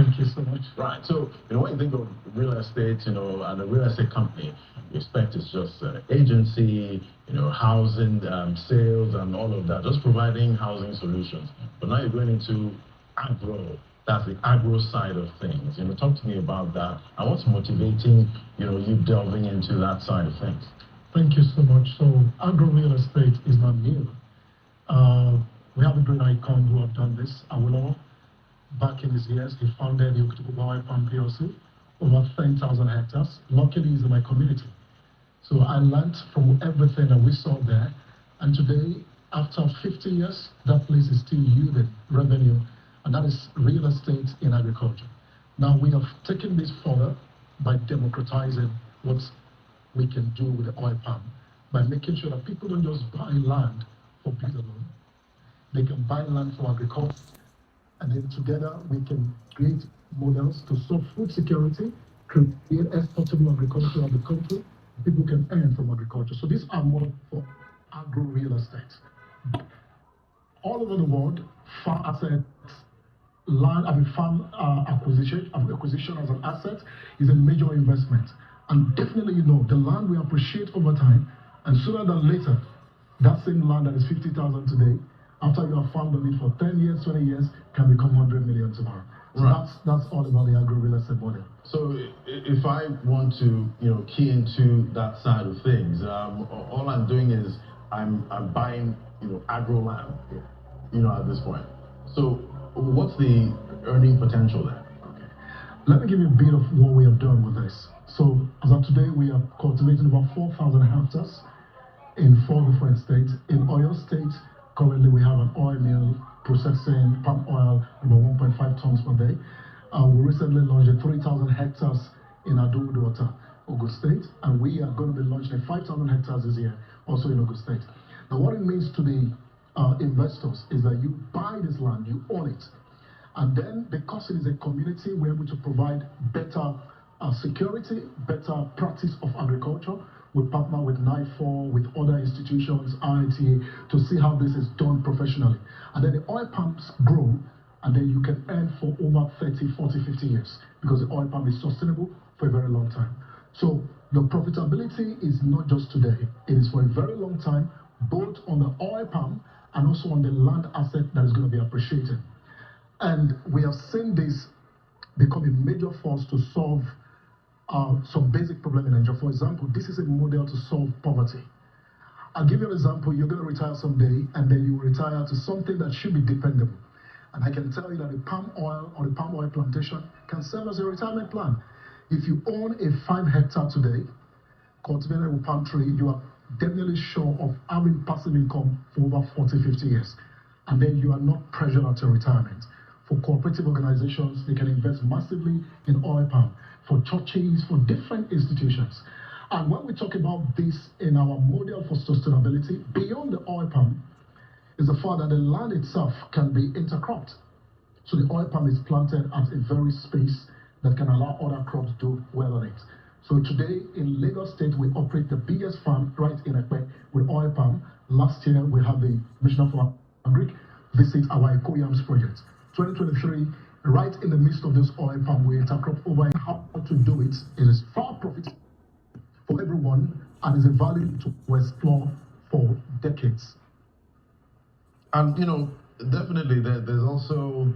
Thank you so much. Right. So, when you think of real estate, and a real estate company, you expect it's just an agency, housing, sales, and all of that, just providing housing solutions. But now you're going into agro. That's the agro side of things. Talk to me about that and what's motivating, you delving into that side of things. Thank you so much. So, agro-real estate is not new. We have a great icon who have done this, Awolowo. Back in his years, he founded the Oil Palm PLC, over 10,000 hectares. Luckily, he's in my community. So I learned from everything that we saw there. And today, after 50 years, that place is still yielding revenue, and that is real estate in agriculture. Now, we have taken this further by democratizing what we can do with the oil palm, by making sure that people don't just buy land for peace alone. They can buy land for agriculture. And then together we can create models to solve food security, create exportable agriculture of the country. People can earn from agriculture. So these are models for agro-real estate. All over the world, farm assets, farm acquisition as an asset is a major investment. And definitely, the land we appreciate over time, and sooner than later, that same land that is 50,000 today, after you have farmed on it for 10 years, 20 years, can become 100 million tomorrow. So right. That's all about the agro-real estate model. So if I want to, key into that side of things, all I'm doing is I'm buying, agro land, at this point. So what's the earning potential there? Okay. Let me give you a bit of what we have done with this. So as of today, we are cultivating about 4,000 hectares in 4 different states. In Oyo State, currently we have an oil mill processing palm oil about 1.5 tons per day. We recently launched a 3,000 hectares in Ado-Water, Ogun State, and we are going to be launching a 5,000 hectares this year, also in Ogun State. Now, what it means to the investors is that you buy this land, you own it, and then because it is a community, we're able to provide better security, better practice of agriculture. We partner with NIFOR, with other institutions, RITA, to see how this is done professionally. And then the oil palms grow, and then you can earn for over 30, 40, 50 years, because the oil palm is sustainable for a very long time. So the profitability is not just today, it is for a very long time, both on the oil palm and also on the land asset that is going to be appreciated. And we have seen this become a major force to solve some basic problem in Nigeria. For example, this is a model to solve poverty. I'll give you an example. You're going to retire someday, and then you retire to something that should be dependable. And I can tell you that the palm oil or the palm oil plantation can serve as a retirement plan. If you own a 5 hectare today, cultivated with palm tree, you are definitely sure of having passive income for over 40, 50 years. And then you are not pressured at your retirement. For cooperative organizations, they can invest massively in oil palm. For churches, for different institutions. And when we talk about this in our model for sustainability, beyond the oil palm, is the fact that the land itself can be intercropped. So the oil palm is planted at a very space that can allow other crops to do well on it. So today in Lagos State, we operate the biggest farm right in Ekpe with oil palm. Last year, we had the Commissioner for Palmrich visit our Eco-Yams project. 2023, right in the midst of this oil palm, we intercrop over how to do it. It is far profitable for everyone and is a value to explore for decades. And definitely there's also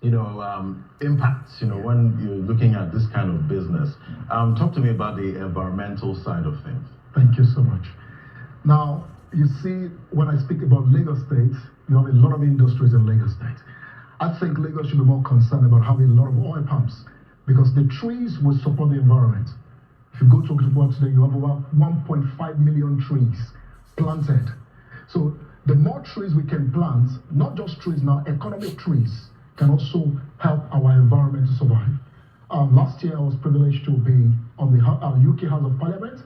impacts when you're looking at this kind of business. Talk to me about the environmental side of things. Thank you so much. Now, you see, when I speak about Lagos State, you have a lot of industries in Lagos State. I think Lagos should be more concerned about having a lot of oil palms, because the trees will support the environment. If you go to Okitukwa today, you have about 1.5 million trees planted. So the more trees we can plant, not just trees now, economic trees, can also help our environment to survive. Last year, I was privileged to be on the UK House of Parliament,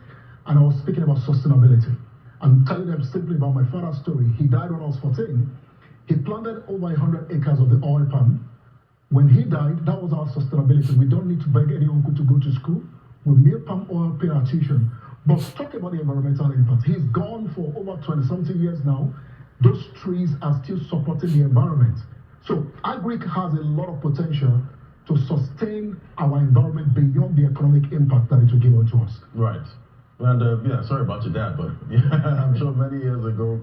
and I was speaking about sustainability and telling them simply about my father's story. He died when I was 14. He planted over 100 acres of the oil palm. When he died, that was our sustainability. We don't need to beg any uncle to go to school. We mill palm oil, pay our tuition. But talk about the environmental impact. He's gone for over 20-something years now. Those trees are still supporting the environment. So agric has a lot of potential to sustain our environment beyond the economic impact that it will give onto us. Right. And yeah, sorry about your dad, but yeah, I'm sure many years ago,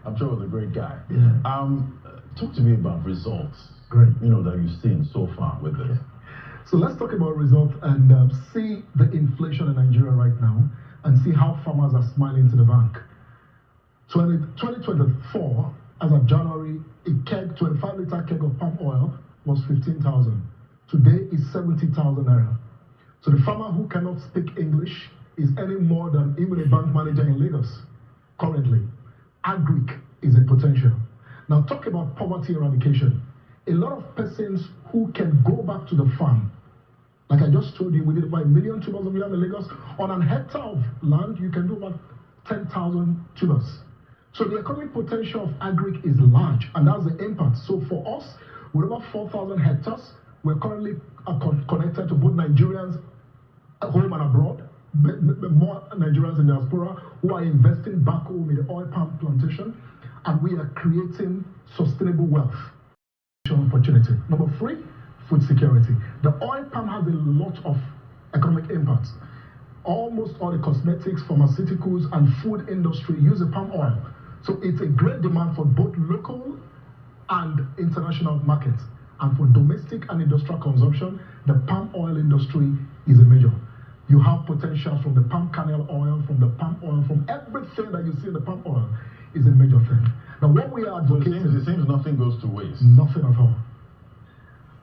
I'm sure he was a great guy. Yeah. Talk to me about results. Great. That you've seen so far with this. So let's talk about results and see the inflation in Nigeria right now and see how farmers are smiling to the bank. 2024, as of January, a 25-liter keg of palm oil was 15,000. Today is 70,000 naira. So the farmer who cannot speak English is earning more than even a bank manager in Lagos currently. Agric is a potential. Now talk about poverty eradication. A lot of persons who can go back to the farm, like I just told you, we did about 1 million tubers of yam in Lagos. On a hectare of land, you can do about 10,000 tubers. So the economic potential of agric is large, and that's the impact. So for us, with over 4,000 hectares, we're currently connected to both Nigerians at home and abroad, more Nigerians in diaspora who are investing back home in the oil palm plantation, and we are creating sustainable wealth opportunity. Number 3, food security. The oil palm has a lot of economic impacts. Almost all the cosmetics, pharmaceuticals, and food industry use the palm oil. So it's a great demand for both local and international markets. And for domestic and industrial consumption, the palm oil industry is a major. You have potential from the palm kernel oil, from the palm oil, from everything that you see in the palm oil is a major thing. Now, what we are advocating... So it seems nothing goes to waste. Nothing at all.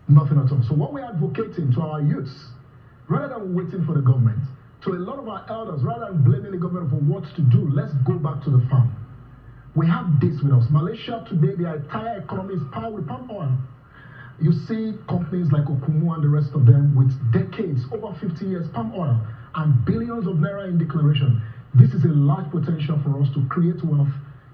Nothing at all. So what we're advocating to our youths, rather than waiting for the government, to a lot of our elders, rather than blaming the government for what to do, let's go back to the farm. We have this with us. Malaysia today, their entire economy is powered with palm oil. You see companies like Okumu and the rest of them with decades, over 50 years, palm oil, and billions of naira in declaration. This is a large potential for us to create wealth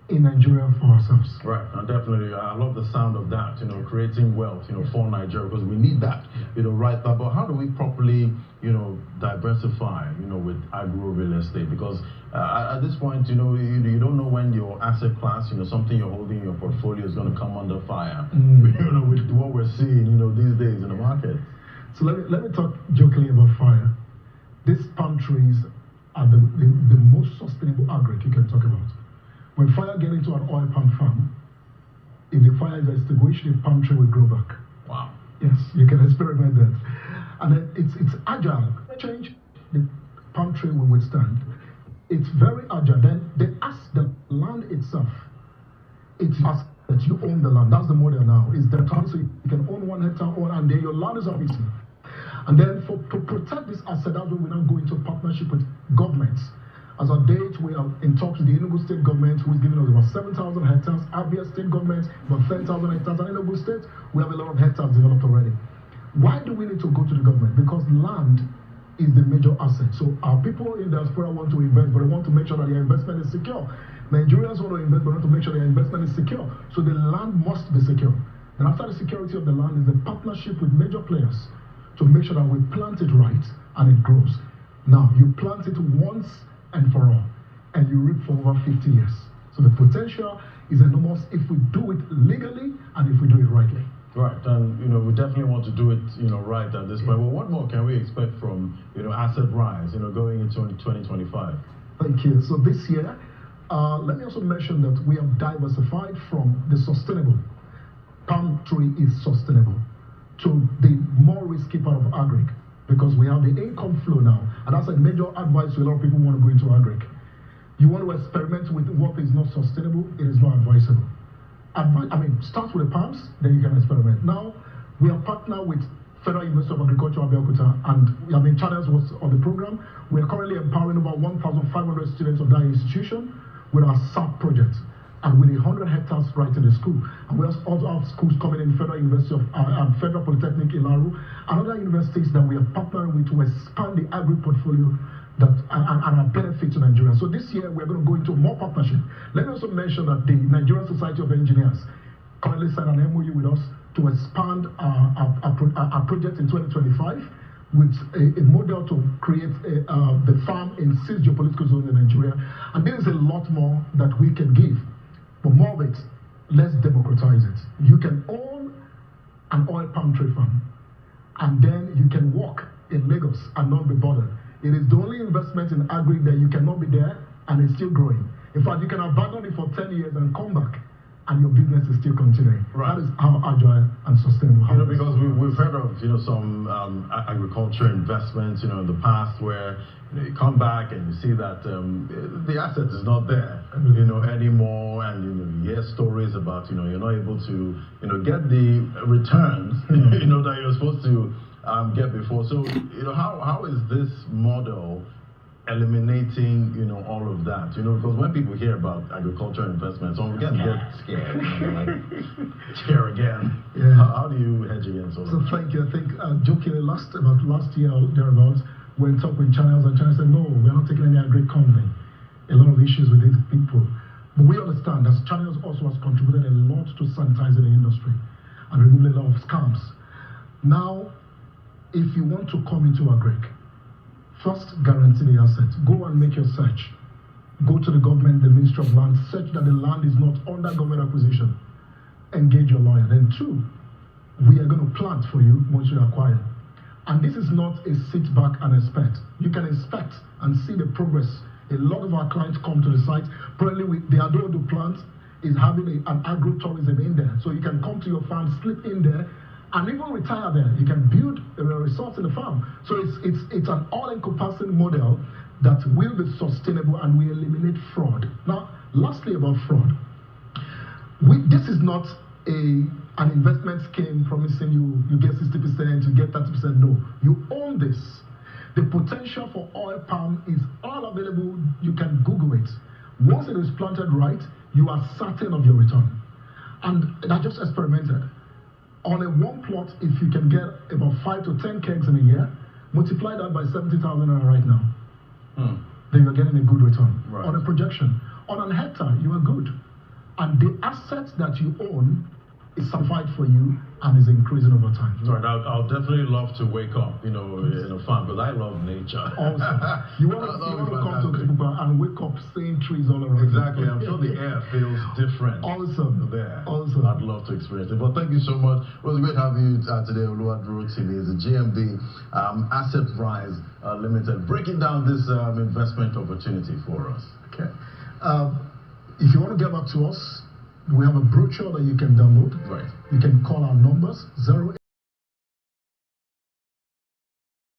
in Nigeria for ourselves. Right, and definitely, I love the sound of that, creating wealth, for Nigeria, because we need that, right now. But how do we properly, diversify, with agro-real estate? Because at this point, you don't know when your asset class, something you're holding in your portfolio is going to come under fire, with what we're seeing, these days in the market. So let me talk jokingly about fire. These palm trees are the most sustainable agric you can talk about. When fire gets into an oil palm farm, if the fire is extinguished, the palm tree will grow back. Wow. Yes, you can experiment that. And then it's agile. Change, the palm tree will withstand. It's very agile. Then they ask the land itself. It's asked that you own the land. That's the model now. It's the time so you can own 1 hectare, and then your land is up. And then to protect this asset, that's when we now go into partnership with governments. As of date, we are in talks with the Enugu State government, who is giving us about 7,000 hectares, Abia State government, about 10,000 hectares, and Enugu State, we have a lot of hectares developed already. Why do we need to go to the government? Because land is the major asset. So our people in diaspora want to invest, but they want to make sure that their investment is secure. Nigerians want to invest, but want to make sure their investment is secure. So the land must be secure. And after the security of the land is the partnership with major players to make sure that we plant it right and it grows. Now, you plant it once and for all, and you reap for over 50 years. So the potential is enormous if we do it legally and if we do it rightly. Right, and we definitely want to do it, right at this point. Well, what more can we expect from, Assetrise, going into 2025? Thank you. So this year, let me also mention that we have diversified from the sustainable. Palm tree is sustainable to the more risky part of agric, because we have the income flow now, and that's a major advice to a lot of people who want to go into agric. You want to experiment with what is not sustainable, it is not advisable. Start with the palms, then you can experiment. Now, we are partnered with Federal University of Agriculture, Abeokuta, and Channels was on the program. We are currently empowering about 1,500 students of that institution with our SAP project, and with 100 hectares right in the school. And we also have schools coming in Federal University of Federal Polytechnic Ilaru, and other universities that we are partnering with to expand the agri portfolio and our benefit to Nigeria. So this year we're going to go into more partnership. Let me also mention that the Nigerian Society of Engineers currently signed an MOU with us to expand our project in 2025 with a model to create the farm in 6 geopolitical zones in Nigeria. And there is a lot more that we can give. But more of it, let's democratize it. You can own an oil palm tree farm. and then you can walk in Lagos and not be bothered. It is the only investment in agri that you cannot be there and it's still growing. In fact, you can abandon it for 10 years and come back and your business is still continuing. Right. That is how agile and sustainable. Because we've heard of some agriculture investments, in the past where you come back and you see that the asset is not there, anymore, and you hear stories about you're not able to get the returns that you're supposed to get before. So how is this model eliminating all of that? Because when people hear about agricultural investments, some again get scared. Like, here again. Yeah. How do you hedge against all So of that? thank you. I think jokingly last year or thereabouts, when talking with channels and channels said, no, we're not taking any agri company. A lot of issues with these people. But we understand that channels also has contributed a lot to sanitizing the industry and removing a lot of scams. Now, if you want to come into agri, first guarantee the asset. Go and make your search. Go to the government, the Ministry of Land, search that the land is not under government acquisition. Engage your lawyer. Then two, we are going to plant for you once you acquire. And this is not a sit back and expect. You can inspect and see the progress. A lot of our clients come to the site. Probably the Adodo plant is having an agro-tourism in there. So you can come to your farm, sleep in there, and even retire there. You can build a resort in the farm. So it's an all-encompassing model that will be sustainable and will eliminate fraud. Now, lastly about fraud. This is not an investment scheme promising you get 60%, you get 30%. No, you own this. The potential for oil palm is all available. You can Google it. Once it is planted right, you are certain of your return. And I just experimented. On a one plot, if you can get about 5 to 10 kegs in a year, multiply that by 70,000 right now. Then you're getting a good return. Right. On a projection. On an hectare, you are good. And the asset that you own is certified for you and is increasing over time. Right, I'll definitely love to wake up, in a farm, because I love nature. Awesome. You want to come to Ibadan and wake up seeing trees all around. Exactly. I'm sure the air feels different. Awesome. There. Awesome. I'd love to experience it. But thank you so much. It was great having you today, Oluwaduro TV, the GMD Assetrise Limited, breaking down this investment opportunity for us. Okay. If you want to get back to us, we have a brochure that you can download. Right. You can call our numbers 08